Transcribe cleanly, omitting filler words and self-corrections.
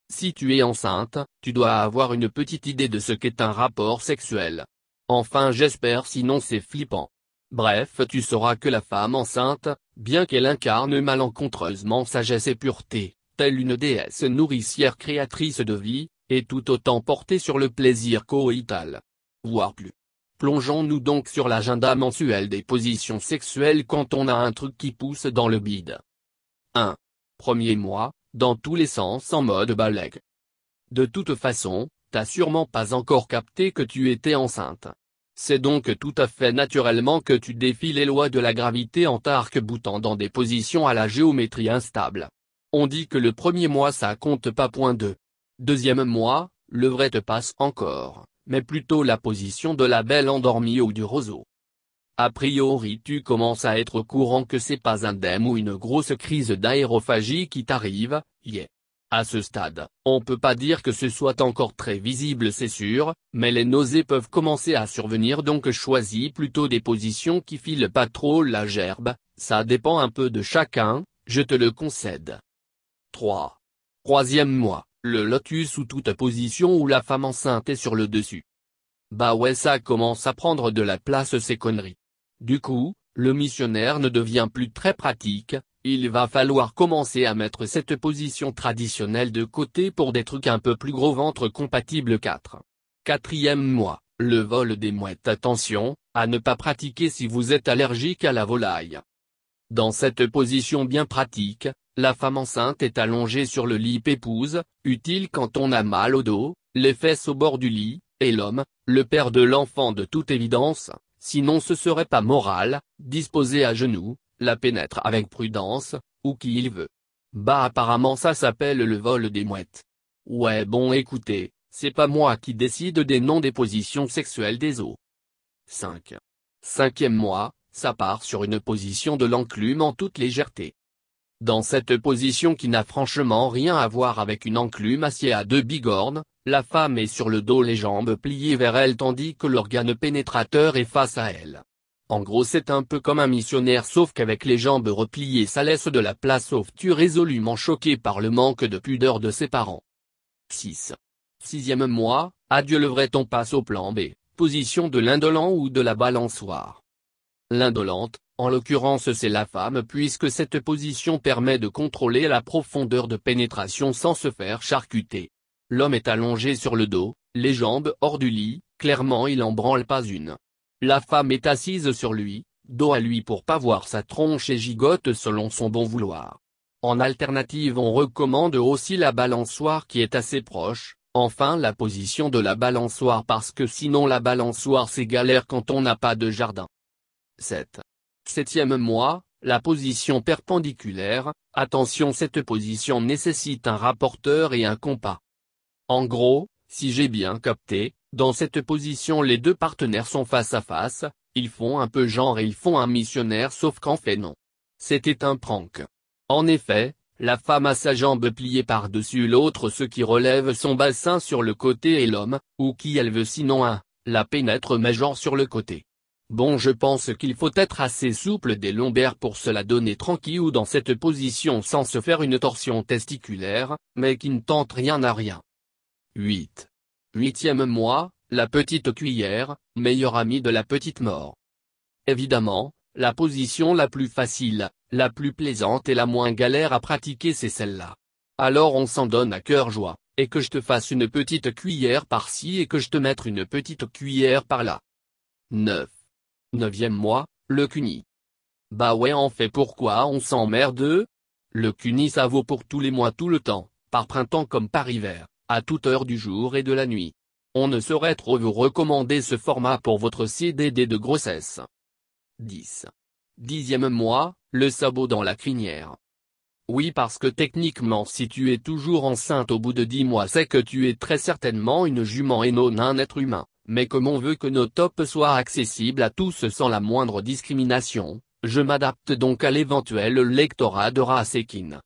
Si tu es enceinte, tu dois avoir une petite idée de ce qu'est un rapport sexuel. Enfin j'espère, sinon c'est flippant. Bref, tu sauras que la femme enceinte, bien qu'elle incarne malencontreusement sagesse et pureté, telle une déesse nourricière créatrice de vie, est tout autant portée sur le plaisir coïtal. Voire plus. Plongeons-nous donc sur l'agenda mensuel des positions sexuelles quand on a un truc qui pousse dans le bide. 1. Premier mois, dans tous les sens en mode balègue. De toute façon, t'as sûrement pas encore capté que tu étais enceinte. C'est donc tout à fait naturellement que tu défies les lois de la gravité en t'arc-boutant dans des positions à la géométrie instable. On dit que le premier mois ça compte pas. Point 2. Deuxième mois, le vrai te passe encore, mais plutôt la position de la belle endormie ou du roseau. A priori tu commences à être au courant que c'est pas un dème ou une grosse crise d'aérophagie qui t'arrive, yeah. À ce stade, on peut pas dire que ce soit encore très visible c'est sûr, mais les nausées peuvent commencer à survenir donc choisis plutôt des positions qui filent pas trop la gerbe, ça dépend un peu de chacun, je te le concède. 3. Troisième mois, le lotus ou toute position où la femme enceinte est sur le dessus. Bah ouais ça commence à prendre de la place ces conneries. Du coup, le missionnaire ne devient plus très pratique, il va falloir commencer à mettre cette position traditionnelle de côté pour des trucs un peu plus gros ventre compatible 4. Quatrième mois, le vol des mouettes. Attention, à ne pas pratiquer si vous êtes allergique à la volaille. Dans cette position bien pratique, la femme enceinte est allongée sur le lit pépouze, utile quand on a mal au dos, les fesses au bord du lit, et l'homme, le père de l'enfant de toute évidence, sinon ce serait pas moral, disposé à genoux, la pénètre avec prudence, ou qui il veut. Bah apparemment ça s'appelle le vol des mouettes. Ouais bon écoutez, c'est pas moi qui décide des noms des positions sexuelles des os. 5. Cinquième mois, ça part sur une position de l'enclume en toute légèreté. Dans cette position qui n'a franchement rien à voir avec une enclume acier à deux bigornes, la femme est sur le dos les jambes pliées vers elle tandis que l'organe pénétrateur est face à elle. En gros c'est un peu comme un missionnaire sauf qu'avec les jambes repliées ça laisse de la place sauf tu résolument choqué par le manque de pudeur de ses parents. 6. Sixième mois, adieu le vrai on passe au plan B, position de l'indolent ou de la balançoire. L'indolente, en l'occurrence c'est la femme puisque cette position permet de contrôler la profondeur de pénétration sans se faire charcuter. L'homme est allongé sur le dos, les jambes hors du lit, clairement il en branle pas une. La femme est assise sur lui, dos à lui pour pas voir sa tronche et gigote selon son bon vouloir. En alternative on recommande aussi la balançoire qui est assez proche, enfin la position de la balançoire parce que sinon la balançoire c'est galère quand on n'a pas de jardin. 7. Septième mois, la position perpendiculaire, attention cette position nécessite un rapporteur et un compas. En gros, si j'ai bien capté, dans cette position les deux partenaires sont face à face, ils font un peu genre et ils font un missionnaire sauf qu'en fait non. C'était un prank. En effet, la femme a sa jambe pliée par-dessus l'autre ce qui relève son bassin sur le côté et l'homme, ou qui elle veut sinon la pénètre mais genre sur le côté. Bon je pense qu'il faut être assez souple des lombaires pour se la donner tranquille ou dans cette position sans se faire une torsion testiculaire, mais qui ne tente rien à rien. 8. Huitième mois, la petite cuillère, meilleure amie de la petite mort. Évidemment, la position la plus facile, la plus plaisante et la moins galère à pratiquer c'est celle-là. Alors on s'en donne à cœur joie, et que je te fasse une petite cuillère par-ci et que je te mette une petite cuillère par-là. 9. Neuvième mois, le cuni. Bah ouais en fait pourquoi on s'emmerde? Le cuni ça vaut pour tous les mois tout le temps, par printemps comme par hiver, à toute heure du jour et de la nuit. On ne saurait trop vous recommander ce format pour votre CDD de grossesse. 10. Dixième mois, le sabot dans la crinière. Oui parce que techniquement si tu es toujours enceinte au bout de 10 mois c'est que tu es très certainement une jument et non un être humain. Mais comme on veut que nos tops soient accessibles à tous sans la moindre discrimination, je m'adapte donc à l'éventuel lectorat de Rasekin.